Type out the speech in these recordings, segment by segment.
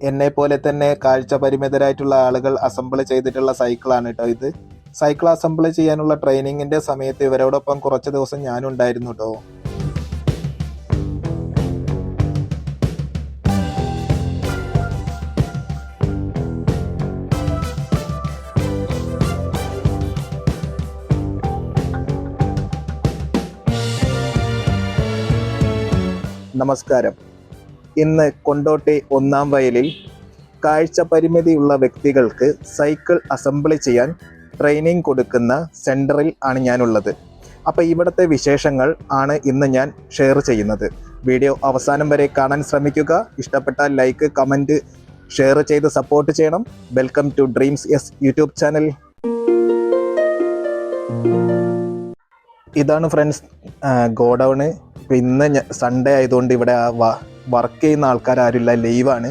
എന്നെ പോലെ തന്നെ കാഴ്ച പരിമിതരായിട്ടുള്ള ആളുകൾ അസംബിൾ ചെയ്തിട്ടുള്ള സൈക്കിളാണ് കേട്ടോ ഇത്. സൈക്കിൾ അസംബിൾ ചെയ്യാനുള്ള ട്രെയിനിങ്ങിന്റെ സമയത്ത് ഇവരോടൊപ്പം കുറച്ച് ദിവസം ഞാനുണ്ടായിരുന്നു കേട്ടോ. നമസ്കാരം. ഇന്ന് കൊണ്ടോട്ടി 1-ാം വയലിൽ കാഴ്ച പരിമിതിയുള്ള വ്യക്തികൾക്ക് സൈക്കിൾ അസംബിൾ ചെയ്യാൻ ട്രെയിനിങ് കൊടുക്കുന്ന സെൻറ്ററിൽ ആണ് ഞാനുള്ളത്. അപ്പോൾ ഇവിടുത്തെ വിശേഷങ്ങൾ ആണ് ഇന്ന് ഞാൻ ഷെയർ ചെയ്യുന്നത്. വീഡിയോ അവസാനം വരെ കാണാൻ ശ്രമിക്കുക. ഇഷ്ടപ്പെട്ടാൽ ലൈക്ക്, കമൻറ്റ്, ഷെയർ ചെയ്ത് സപ്പോർട്ട് ചെയ്യണം. Welcome to dreams yes YouTube channel. ഇതാണ് ഫ്രണ്ട്സ് ഗോഡൗണ്. ഇപ്പോൾ ഇന്ന് സൺഡേ ആയതുകൊണ്ട് ഇവിടെ വർക്ക് ചെയ്യുന്ന ആൾക്കാരാരുമില്ല, ലീവാണ്.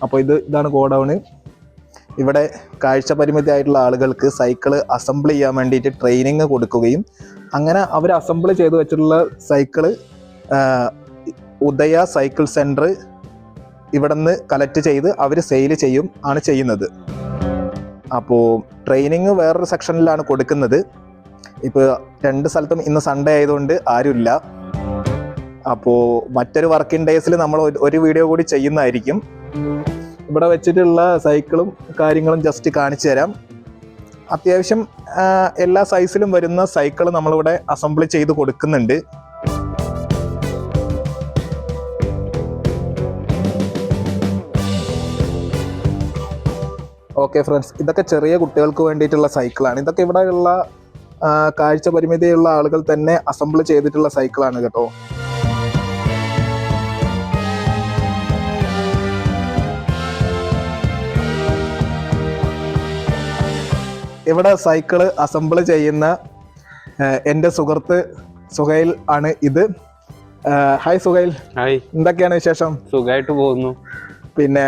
അപ്പോൾ ഇതാണ് ഗോഡൗണ്. ഇവിടെ കാഴ്ച പരിമിതി ആയിട്ടുള്ള ആളുകൾക്ക് സൈക്കിള് അസംബിൾ ചെയ്യാൻ വേണ്ടിയിട്ട് ട്രെയിനിങ് കൊടുക്കുകയും അങ്ങനെ അവർ അസംബിൾ ചെയ്ത് വെച്ചിട്ടുള്ള സൈക്കിള് ഉദയ സൈക്കിൾ സെൻറ്റർ ഇവിടെ നിന്ന് കളക്ട് ചെയ്ത് അവർ സെയിൽ ചെയ്യും ആണ് ചെയ്യുന്നത്. അപ്പോൾ ട്രെയിനിങ് വേറൊരു സെക്ഷനിലാണ് കൊടുക്കുന്നത്. ഇപ്പോൾ 2 സ്ഥലത്തും ഇന്ന് സൺഡേ ആയതുകൊണ്ട് ആരുമില്ല. അപ്പോൾ മറ്റൊരു വർക്കിംഗ് ഡേയ്സിൽ നമ്മൾ ഒരു വീഡിയോ കൂടി ചെയ്യുന്നതായിരിക്കും. ഇവിടെ വെച്ചിട്ടുള്ള സൈക്കിളും കാര്യങ്ങളും ജസ്റ്റ് കാണിച്ചു തരാം. അത്യാവശ്യം എല്ലാ സൈസിലും വരുന്ന സൈക്കിൾ നമ്മളിവിടെ അസംബിൾ ചെയ്ത് കൊടുക്കുന്നുണ്ട്. ഓക്കെ ഫ്രണ്ട്സ്, ഇതൊക്കെ ചെറിയ കുട്ടികൾക്ക് വേണ്ടിയിട്ടുള്ള സൈക്കിളാണ്. ഇതൊക്കെ ഇവിടെയുള്ള കാഴ്ച പരിമിതിയുള്ള ആളുകൾ തന്നെ അസംബിൾ ചെയ്തിട്ടുള്ള സൈക്കിളാണ് കേട്ടോ. ഇവിടെ സൈക്കിള് അസംബിൾ ചെയ്യുന്ന എൻ്റെ സുഹൃത്ത് സുഹൈൽ ആണ് ഇത്. ഹായ് സുഹൈൽ. ഹായ്, എന്തൊക്കെയാണ് വിശേഷം? സുഖമായിട്ട് പോകുന്നു. പിന്നെ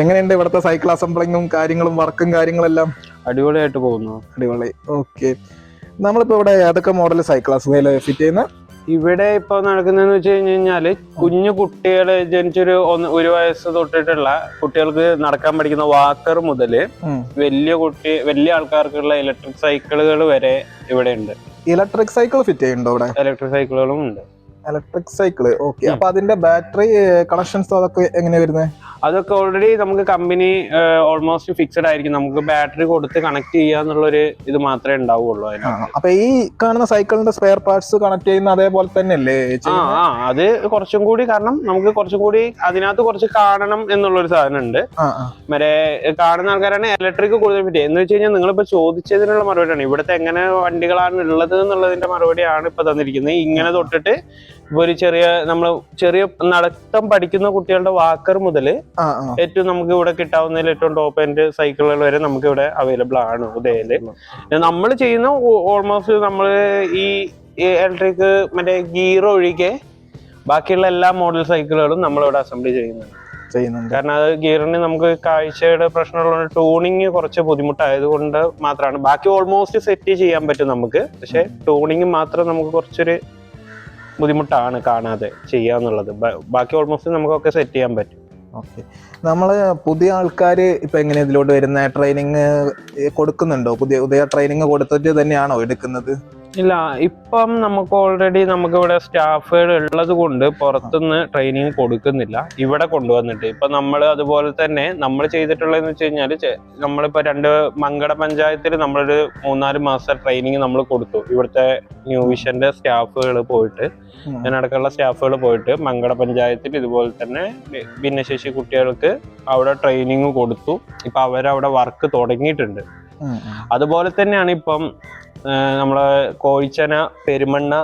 എങ്ങനെയുണ്ട് ഇവിടുത്തെ സൈക്കിൾ അസംബിളിങ്ങും കാര്യങ്ങളും വർക്കും കാര്യങ്ങളെല്ലാം? അടിപൊളിയായിട്ട് പോകുന്നു. അടിപൊളി. ഓക്കെ, നമ്മളിപ്പോ ഇവിടെ ഏതൊക്കെ മോഡൽ സൈക്കിളാണ് സുഹൈൽ ഫിറ്റ് ചെയ്യുന്ന? ഇവിടെ ഇപ്പൊ നടക്കുന്നതെന്ന് വെച്ച് കഴിഞ്ഞാല് കുഞ്ഞു കുട്ടികള് ജനിച്ചൊരു 1 വയസ്സ് തൊട്ടിട്ടുള്ള കുട്ടികൾക്ക് നടക്കാൻ പഠിക്കുന്ന വാക്കർ മുതല് വലിയ ആൾക്കാർക്കുള്ള ഇലക്ട്രിക് സൈക്കിളുകൾ വരെ ഇവിടെ ഉണ്ട്. ഇലക്ട്രിക് സൈക്കിൾ ഫിറ്റ് ചെയ്യുന്നുണ്ടോ ഇവിടെ? ഇലക്ട്രിക് സൈക്കിളുകളും ഉണ്ട്. Electric cycle. ഓക്കെ, അപ്പൊ അതിന്റെ ബാറ്ററി കണക്ഷൻസ് അതൊക്കെ എങ്ങനെയാ വരുന്നത്? അതൊക്കെ ഓൾറെഡി നമുക്ക് കമ്പനി ഓൾമോസ്റ്റ് ഫിക്സഡ് ആയിരിക്കും. നമുക്ക് ബാറ്ററി കൊടുത്ത് കണക്ട് ചെയ്യാന്നുള്ളൊരു ഇത് മാത്രമേ ഉണ്ടാവുള്ളൂ അതിന്. അപ്പൊ ഈ കാണുന്ന സൈക്കിളിന്റെ സ്പെയർ പാർട്സ് കണക്ട് ചെയ്യുന്ന അതേപോലെ തന്നെ അല്ലേ? അത് കുറച്ചും കൂടി, കാരണം നമുക്ക് കുറച്ചും കൂടി അതിനകത്ത് കുറച്ച് കാണണം എന്നുള്ളൊരു സാധനം ഉണ്ട്. മറ്റേ കാണുന്ന ആൾക്കാരാണ് ഇലക്ട്രിക് കൂടുതൽ പറ്റി. എന്ന് വെച്ച് കഴിഞ്ഞാൽ നിങ്ങളിപ്പോ ചോദിച്ചതിനുള്ള മറുപടിയാണ്. ഇവിടുത്തെ എങ്ങനെ വണ്ടികളാണ് ഉള്ളത് എന്നുള്ളതിന്റെ മറുപടിയാണ് ഇപ്പൊ തന്നിരിക്കുന്നത്. ഇങ്ങനെ തൊട്ടിട്ട് ഇപ്പൊ ഒരു ചെറിയ നടത്തം പഠിക്കുന്ന കുട്ടികളുടെ വാക്കർ മുതല് ഏറ്റവും നമുക്ക് ഇവിടെ കിട്ടാവുന്നതിൽ ഏറ്റവും ടോപ്പ് എൻഡ് സൈക്കിളുകൾ വരെ നമുക്ക് ഇവിടെ അവൈലബിൾ ആണ് ഉദയയില്. നമ്മൾ ചെയ്യുന്ന ഓൾമോസ്റ്റ് നമ്മള് ഈ ഇലക്ട്രിക് മറ്റേ ഗിയർ ഒഴികെ ബാക്കിയുള്ള എല്ലാ മോഡൽ സൈക്കിളുകളും നമ്മളിവിടെ അസംബിൾ ചെയ്യുന്നുണ്ട്. കാരണം അത് ഗിയറിന് നമുക്ക് കാഴ്ചയുടെ പ്രശ്നമുള്ള ടൂണിങ് കുറച്ച് ബുദ്ധിമുട്ടായതുകൊണ്ട് മാത്രമാണ്. ബാക്കി ഓൾമോസ്റ്റ് സെറ്റ് ചെയ്യാൻ പറ്റും നമുക്ക്. പക്ഷെ ടൂണിങ് മാത്രം നമുക്ക് കുറച്ചൊരു ബുദ്ധിമുട്ടാണ് കാണാതെ ചെയ്യാന്നുള്ളത്. ബാക്കി ഓൾമോസ്റ്റ് നമുക്കൊക്കെ സെറ്റ് ചെയ്യാൻ പറ്റും. ഓക്കെ, നമ്മള് പുതിയ ആൾക്കാര് ഇപ്പൊ എങ്ങനെ ഇതിലോട്ട് വരുന്ന ട്രെയിനിങ് കൊടുക്കുന്നുണ്ടോ? പുതിയ ട്രെയിനിങ് കൊടുത്തിട്ട് തന്നെയാണോ എടുക്കുന്നത്? ഇല്ല, ഇപ്പം നമുക്ക് ഓൾറെഡി ഇവിടെ സ്റ്റാഫുകൾ ഉള്ളത് കൊണ്ട് പുറത്തുനിന്ന് ട്രെയിനിങ് കൊടുക്കുന്നില്ല. ഇവിടെ കൊണ്ടുവന്നിട്ട് ഇപ്പൊ നമ്മൾ അതുപോലെ തന്നെ നമ്മൾ ചെയ്തിട്ടുള്ളതെന്ന് വെച്ച് കഴിഞ്ഞാല് നമ്മളിപ്പോ മങ്കട പഞ്ചായത്തിൽ നമ്മളൊരു 3-4 മാസത്തെ ട്രെയിനിങ് നമ്മൾ കൊടുത്തു. ഇവിടുത്തെ ന്യൂ വിഷന്റെ സ്റ്റാഫുകൾ പോയിട്ട്, അതിനടക്കമുള്ള സ്റ്റാഫുകൾ പോയിട്ട് മങ്കട പഞ്ചായത്തിൽ ഇതുപോലെ തന്നെ ഭിന്നശേഷി കുട്ടികൾക്ക് അവിടെ ട്രെയിനിങ് കൊടുത്തു. ഇപ്പൊ അവരവിടെ വർക്ക് തുടങ്ങിയിട്ടുണ്ട്. അതുപോലെ തന്നെയാണ് ഇപ്പം നമ്മളെ കോഴിച്ചന പെരുമണ്ണ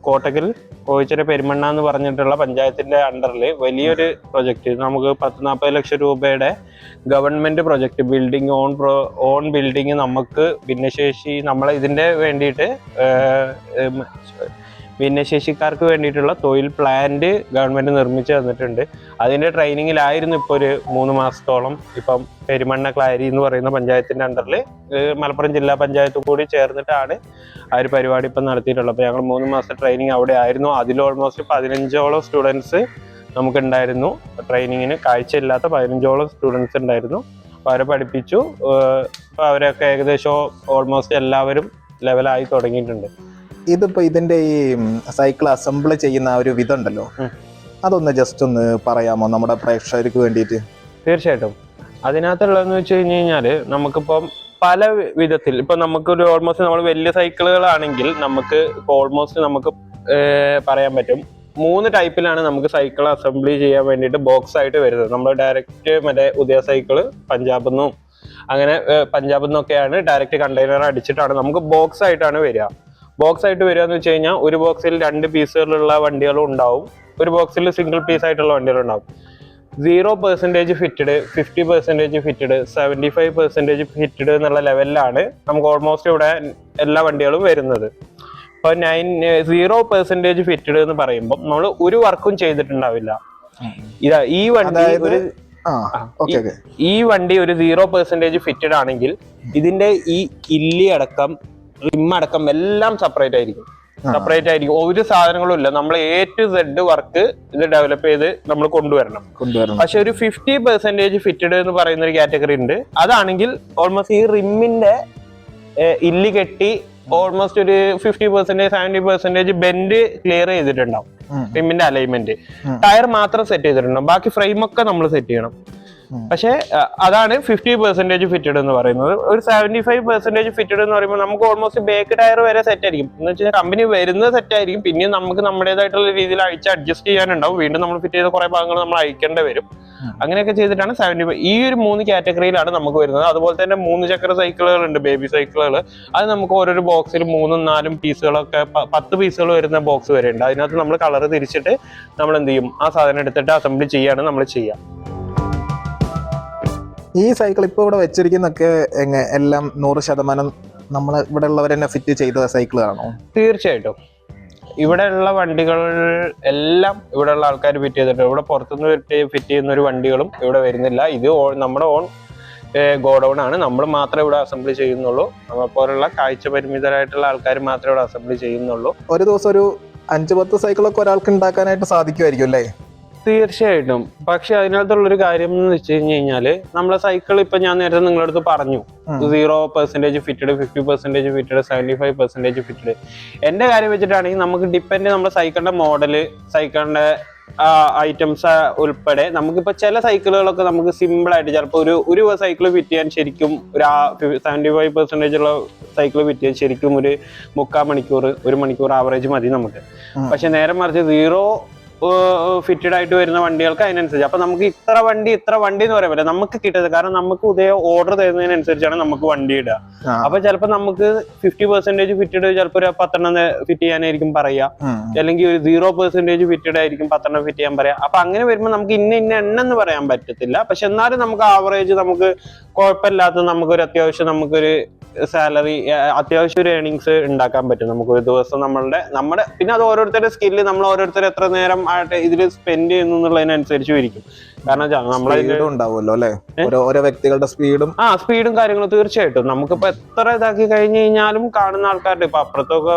കോട്ടക്കൽ കോഴിച്ചന പെരുമണ്ണ എന്ന് പറഞ്ഞിട്ടുള്ള പഞ്ചായത്തിന്റെ അണ്ടറിൽ വലിയൊരു പ്രൊജക്ട്, നമുക്ക് 10-40 ലക്ഷം രൂപയുടെ government project, building on building നമുക്ക് ഭിന്നശേഷി നമ്മളെ ഇതിന്റെ വേണ്ടിയിട്ട് ഭിന്നശേഷിക്കാർക്ക് വേണ്ടിയിട്ടുള്ള തൊഴിൽ പ്ലാന്റ് ഗവൺമെന്റ് നിർമ്മിച്ചു തന്നിട്ടുണ്ട്. അതിന്റെ ട്രെയിനിങ്ങിലായിരുന്നു ഇപ്പോൾ ഒരു 3 മാസത്തോളം. ഇപ്പം പെരുമണ്ണ ക്ലാരി എന്ന് പറയുന്ന പഞ്ചായത്തിന്റെ അണ്ടറിൽ മലപ്പുറം ജില്ലാ പഞ്ചായത്ത് കൂടി ചേർന്നിട്ടാണ് ആ ഒരു പരിപാടി ഇപ്പം നടത്തിയിട്ടുള്ളത്. അപ്പോൾ ഞങ്ങൾ 3 മാസത്തെ ട്രെയിനിങ് അവിടെ ആയിരുന്നു. അതിൽ ഓൾമോസ്റ്റ് 15ഓളം സ്റ്റുഡൻസ് നമുക്കുണ്ടായിരുന്നു ട്രെയിനിങ്ങിന്. കാഴ്ചയില്ലാത്ത 15ഓളം സ്റ്റുഡൻസ് ഉണ്ടായിരുന്നു. അപ്പോൾ അവരെ പഠിപ്പിച്ചു. അപ്പോൾ അവരൊക്കെ ഏകദേശം ഓൾമോസ്റ്റ് എല്ലാവരും ലെവലായി തുടങ്ങിയിട്ടുണ്ട്. ഇതിപ്പോ ഇതിന്റെ ഈ സൈക്കിൾ അസംബിൾ ചെയ്യുന്ന ഒരു വിധം ഉണ്ടല്ലോ, അതൊന്ന് ജസ്റ്റ് ഒന്ന് പറയാമോ നമ്മുടെ പ്രേക്ഷകർക്ക് വേണ്ടിയിട്ട്? തീർച്ചയായിട്ടും. അതിനകത്തുള്ളതെന്ന് വെച്ച് കഴിഞ്ഞ് കഴിഞ്ഞാൽ നമുക്കിപ്പം പല വിധത്തിൽ ഇപ്പൊ നമുക്കൊരു ഓൾമോസ്റ്റ് നമ്മൾ വലിയ സൈക്കിളുകളാണെങ്കിൽ നമുക്ക് ഓൾമോസ്റ്റ് നമുക്ക് പറയാൻ പറ്റും 3 ടൈപ്പിലാണ് നമുക്ക് സൈക്കിൾ അസംബ്ലി ചെയ്യാൻ വേണ്ടിയിട്ട് ബോക്സ് ആയിട്ട് വരുന്നത്. നമ്മൾ ഡയറക്റ്റ് മറ്റേ ഉദയ സൈക്കിള് പഞ്ചാബിൽ നിന്നും അങ്ങനെ പഞ്ചാബിൽ നിന്നൊക്കെയാണ് ഡയറക്റ്റ് കണ്ടെയ്നർ അടിച്ചിട്ടാണ് നമുക്ക് ബോക്സ് ആയിട്ടാണ് വരിക. ബോക്സ് ആയിട്ട് വരിക എന്ന് വെച്ച് കഴിഞ്ഞാൽ ഒരു ബോക്സിൽ 2 പീസുകളുള്ള വണ്ടികളും ഉണ്ടാവും, ഒരു ബോക്സിൽ സിംഗിൾ പീസ് ആയിട്ടുള്ള വണ്ടികളുണ്ടാവും. 0% ഫിറ്റഡ്, 50% ഫിറ്റഡ്, 75% ഫിറ്റഡ് എന്നുള്ള ലെവലിലാണ് നമുക്ക് ഓൾമോസ്റ്റ് ഇവിടെ എല്ലാ വണ്ടികളും വരുന്നത്. ഇപ്പൊ 0% ഫിറ്റഡ് എന്ന് പറയുമ്പോൾ നമ്മൾ ഒരു വർക്കും ചെയ്തിട്ടുണ്ടാവില്ല. ഇതാ ഈ വണ്ടി ഒരു 0% ഫിറ്റഡ് ആണെങ്കിൽ ഇതിന്റെ ഈ കില്ലി അടക്കം റിം അടക്കം എല്ലാം സെപ്പറേറ്റ് ആയിരിക്കും. ഒരു സാധനങ്ങളും ഇല്ല. നമ്മൾ A to Z വർക്ക് ഇത് ഡെവലപ്പ് ചെയ്ത് നമ്മൾ കൊണ്ടുവരണം. പക്ഷെ ഒരു 50% ഫിറ്റഡ് എന്ന് പറയുന്ന ഒരു കാറ്റഗറി ഉണ്ട്. അതാണെങ്കിൽ ഓൾമോസ്റ്റ് ഈ റിമ്മിന്റെ ഇല്ലി കെട്ടി ഓൾമോസ്റ്റ് ഒരു 50% 70% ബെൻഡ് ക്ലിയർ ചെയ്തിട്ടുണ്ടാവും. റിമ്മിന്റെ അലൈൻമെന്റ് ടയർ മാത്രം സെറ്റ് ചെയ്തിട്ടുണ്ടാവും, ബാക്കി ഫ്രെയിം ഒക്കെ നമ്മൾ സെറ്റ് ചെയ്യണം. പക്ഷെ അതാണ് 50% ഫിറ്റഡ് എന്ന് പറയുന്നത്. ഒരു 75% ഫിറ്റഡ് എന്ന് പറയുമ്പോൾ നമുക്ക് ഓൾമോസ്റ്റ് ബേക്ക് ടയർ വരെ സെറ്റ് ആയിരിക്കും. എന്ന് വെച്ചാൽ കമ്പനി വരുന്നത് സെറ്റ് ആയിരിക്കും, പിന്നെ നമുക്ക് നമ്മുടേതായിട്ടുള്ള രീതിയിൽ അഴിച്ച് അഡ്ജസ്റ്റ് ചെയ്യാനുണ്ടാവും. വീണ്ടും നമ്മൾ ഫിറ്റ് ചെയ്ത കുറെ ഭാഗങ്ങൾ നമ്മൾ അയക്കേണ്ടി വരും. അങ്ങനെയൊക്കെ ചെയ്തിട്ടാണ് 75. ഈ ഒരു 3 കാറ്റഗറിയിലാണ് നമുക്ക് വരുന്നത്. അതുപോലെ തന്നെ 3 ചക്ര സൈക്കിളുകളുണ്ട്, ബേബി സൈക്കിളുകൾ. അത് നമുക്ക് ഓരോരോ ബോക്സിൽ 3ഉം 4ഉം പീസുകളൊക്കെ 10 പീസുകൾ വരുന്ന ബോക്സ് വരെ ഉണ്ട്. അതിനകത്ത് നമ്മൾ കളർ തിരിച്ചിട്ട് നമ്മൾ എന്ത് ചെയ്യും, ആ സാധനം എടുത്തിട്ട് അസംബ്ലി ചെയ്യാണ് നമ്മൾ ചെയ്യുക. ഈ സൈക്കിൾ ഇപ്പോൾ ഇവിടെ വെച്ചിരിക്കുന്നൊക്കെ എല്ലാം 100% നമ്മൾ ഇവിടെ ഉള്ളവർ തന്നെ ഫിറ്റ് ചെയ്ത സൈക്കിളാണോ? തീർച്ചയായിട്ടും. ഇവിടെയുള്ള വണ്ടികൾ എല്ലാം ഇവിടെയുള്ള ആൾക്കാർ ഫിറ്റ് ചെയ്തിട്ടുണ്ട്. ഇവിടെ പുറത്തുനിന്ന് ഫിറ്റ് ചെയ്യുന്ന ഒരു വണ്ടികളും ഇവിടെ വരുന്നില്ല. ഇത് നമ്മുടെ ഓൺ ഗോഡൌൺ ആണ്. നമ്മൾ മാത്രമേ ഇവിടെ അസംബ്ലി ചെയ്യുന്നുള്ളൂ. നമ്മളെപ്പോലുള്ള കാഴ്ച പരിമിതരായിട്ടുള്ള ആൾക്കാർ മാത്രമേ ഇവിടെ അസംബ്ലി ചെയ്യുന്നുള്ളൂ. ഒരു ദിവസം ഒരു 5-10 സൈക്കിളൊക്കെ ഒരാൾക്ക് ഉണ്ടാക്കാനായിട്ട് സാധിക്കുമായിരിക്കും അല്ലേ? തീർച്ചയായിട്ടും. പക്ഷെ അതിനകത്തുള്ളൊരു കാര്യം എന്ന് വെച്ച് കഴിഞ്ഞ് കഴിഞ്ഞാല് നമ്മളെ സൈക്കിൾ ഇപ്പൊ ഞാൻ നേരത്തെ നിങ്ങളുടെ അടുത്ത് പറഞ്ഞു 0% ഫിറ്റഡ്, 50% ഫിറ്റഡ്, 75% ഫിറ്റഡ്. എന്റെ കാര്യം വെച്ചിട്ടാണെങ്കിൽ നമുക്ക് ഡിപ്പെൻഡ് നമ്മുടെ സൈക്കിളിന്റെ മോഡല്, സൈക്കിളിന്റെ ഐറ്റംസ് ഉൾപ്പെടെ നമുക്കിപ്പോ ചില സൈക്കിളുകളൊക്കെ നമുക്ക് സിമ്പിൾ ആയിട്ട് ചിലപ്പോൾ ഒരു സൈക്കിൾ ഫിറ്റ് ചെയ്യാൻ ശരിക്കും ഒരു 75% ഉള്ള സൈക്കിൾ ഫിറ്റ് ചെയ്യാൻ ശരിക്കും ഒരു 3/4 മണിക്കൂർ 1 മണിക്കൂർ ആവറേജ് മതി നമുക്ക്. പക്ഷെ നേരെ മറിച്ച് 0 ഫിറ്റഡ് ആയിട്ട് വരുന്ന വണ്ടികൾക്ക് അതിനനുസരിച്ച് അപ്പൊ നമുക്ക് ഇത്ര വണ്ടി എന്ന് പറയാൻ പറ്റില്ല നമുക്ക് കിട്ടുന്നത്. കാരണം നമുക്ക് ഉദയ ഓർഡർ തരുന്നതിനനുസരിച്ചാണ് നമുക്ക് വണ്ടി ഇടുക. അപ്പൊ ചിലപ്പോൾ നമുക്ക് 50% ഫിറ്റഡ് ചിലപ്പോൾ ഒരു 10 ഫിറ്റ് ചെയ്യാനായിരിക്കും പറയാ, അല്ലെങ്കിൽ ഒരു 0% ഫിറ്റഡ് ആയിരിക്കും 10 ഫിറ്റ് ചെയ്യാൻ പറയാം. അപ്പൊ അങ്ങനെ വരുമ്പോൾ നമുക്ക് ഇന്ന എണ്ണം എന്ന് പറയാൻ പറ്റത്തില്ല. പക്ഷെ എന്നാലും നമുക്ക് ആവറേജ് നമുക്ക് കുഴപ്പമില്ലാത്ത നമുക്കൊരു അത്യാവശ്യം നമുക്കൊരു സാലറി, അത്യാവശ്യം ഒരു ഏണിങ്സ് ഉണ്ടാക്കാൻ പറ്റും നമുക്ക് ഒരു ദിവസം. നമ്മുടെ പിന്നെ അത് ഓരോരുത്തരുടെ സ്കില്ല്, നമ്മൾ ഓരോരുത്തർ എത്ര നേരം ആയിട്ട് ഇതിൽ സ്പെൻഡ് ചെയ്യുന്നു എന്നുള്ളതിനനുസരിച്ചും ഇരിക്കും. കാരണം നമ്മളെ ഉണ്ടാവുമല്ലോ അല്ലെ, ഓരോ വ്യക്തികളുടെ സ്പീഡും കാര്യങ്ങളും. തീർച്ചയായിട്ടും നമുക്കിപ്പോ എത്ര ഇതാക്കി കഴിഞ്ഞു കഴിഞ്ഞാലും കാണുന്ന ആൾക്കാരുടെ ഇപ്പൊ അപ്പുറത്തൊക്കെ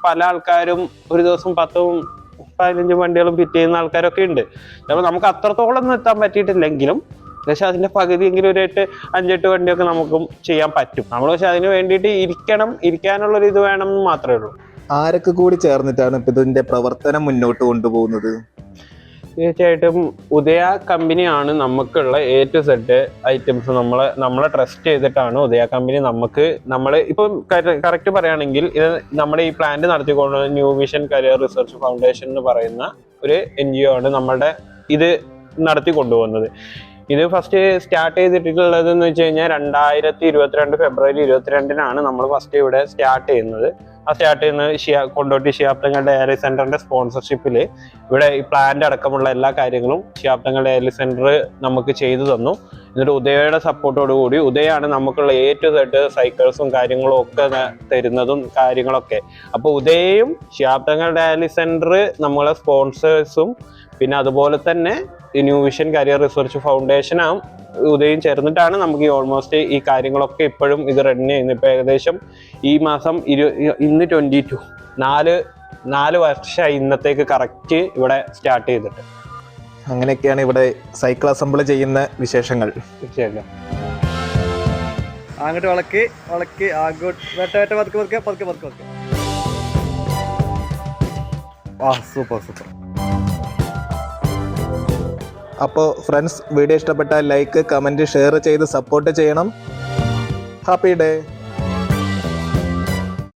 പല ആൾക്കാരും ഒരു ദിവസം 10-15 വണ്ടികളും ഫിറ്റ് ചെയ്യുന്ന ആൾക്കാരൊക്കെ ഉണ്ട്. ചിലപ്പോൾ നമുക്ക് അത്രത്തോളം ഒന്നും എത്താൻ പറ്റിയിട്ടില്ലെങ്കിലും പക്ഷെ അതിന്റെ പകുതിയെങ്കിലും ഒരു 5-8 വണ്ടിയൊക്കെ നമുക്കും ചെയ്യാൻ പറ്റും. നമ്മൾ പക്ഷെ അതിന് വേണ്ടിയിട്ട് ഇരിക്കാനുള്ളൊരു ഇത് വേണം എന്ന് മാത്രമേ ഉള്ളൂ. ആരൊക്കെ കൂടി ചേർന്നിട്ടാണ് ഇപ്പൊ ഇതിന്റെ പ്രവർത്തനം മുന്നോട്ട് കൊണ്ടുപോകുന്നത്? തീർച്ചയായിട്ടും ഉദയ കമ്പനിയാണ് നമുക്കുള്ള A to Z ഐറ്റംസ് നമ്മളെ ട്രസ്റ്റ് ചെയ്തിട്ടാണ് ഉദയ കമ്പനി നമ്മൾ ഇപ്പം കറക്റ്റ് പറയുകയാണെങ്കിൽ ഇത് നമ്മുടെ ഈ പ്ലാന്റ് നടത്തിക്കൊണ്ടുവന്ന new vision career research foundation എന്ന് പറയുന്ന ഒരു NGO ആണ് നമ്മളുടെ ഇത് നടത്തി കൊണ്ടുപോകുന്നത്. ഇത് ഫസ്റ്റ് സ്റ്റാർട്ട് ചെയ്തിട്ടുള്ളത് എന്ന് വെച്ച് കഴിഞ്ഞാൽ 2022 ഫെബ്രുവരി 22-നാണ് നമ്മൾ ഫസ്റ്റ് ഇവിടെ സ്റ്റാർട്ട് ചെയ്യുന്നത്. ആ സ്റ്റാർട്ട് ചെയ്യുന്നത് കൊണ്ടോട്ടി ശിഹാബ്ദങ്ങൾ ഡയറി സെന്ററിന്റെ സ്പോൺസർഷിപ്പിൽ ഇവിടെ ഈ പ്ലാന്റ് അടക്കമുള്ള എല്ലാ കാര്യങ്ങളും ശിഹാബ്ദങ്ങൾ ഡയറി സെന്റർ നമുക്ക് ചെയ്തു തന്നു. എന്നിട്ട് ഉദയയുടെ സപ്പോർട്ടോടുകൂടി ഉദയാണ് നമുക്കുള്ള A to Z സൈക്കിൾസും കാര്യങ്ങളും ഒക്കെ തരുന്നതും കാര്യങ്ങളൊക്കെ. അപ്പൊ ഉദയയും ശിഹാബ്ദങ്ങൾ ഡയറി സെന്റർ നമ്മളെ സ്പോൺസേഴ്സും പിന്നെ അതുപോലെ തന്നെ ന്യൂ വിഷൻ കരിയർ റിസർച്ച് ഫൗണ്ടേഷനും ഉദയം ചേർന്നിട്ടാണ് നമുക്ക് ഈ ഓൾമോസ്റ്റ് ഈ കാര്യങ്ങളൊക്കെ ഇപ്പോഴും ഇത് റൺ ചെയ്യുന്നത്. ഇപ്പൊ ഏകദേശം ഈ മാസം ഇന്ന് 22 4 വർഷമായി ഇന്നത്തേക്ക് കറക്റ്റ് ഇവിടെ സ്റ്റാർട്ട് ചെയ്തിട്ട്. അങ്ങനെയൊക്കെയാണ് ഇവിടെ സൈക്കിൾ അസംബിൾ ചെയ്യുന്ന വിശേഷങ്ങൾ. തീർച്ചയായിട്ടും. അങ്ങോട്ട് വളക്ക് അങ്ങോട്ട് വെട്ട പതുക്കെ. സൂപ്പർ. അപ്പോൾ ഫ്രണ്ട്സ്, വീഡിയോ ഇഷ്ടപ്പെട്ടാൽ ലൈക്ക്, കമൻറ്റ്, ഷെയർ ചെയ്ത് സപ്പോർട്ട് ചെയ്യണം. Happy day.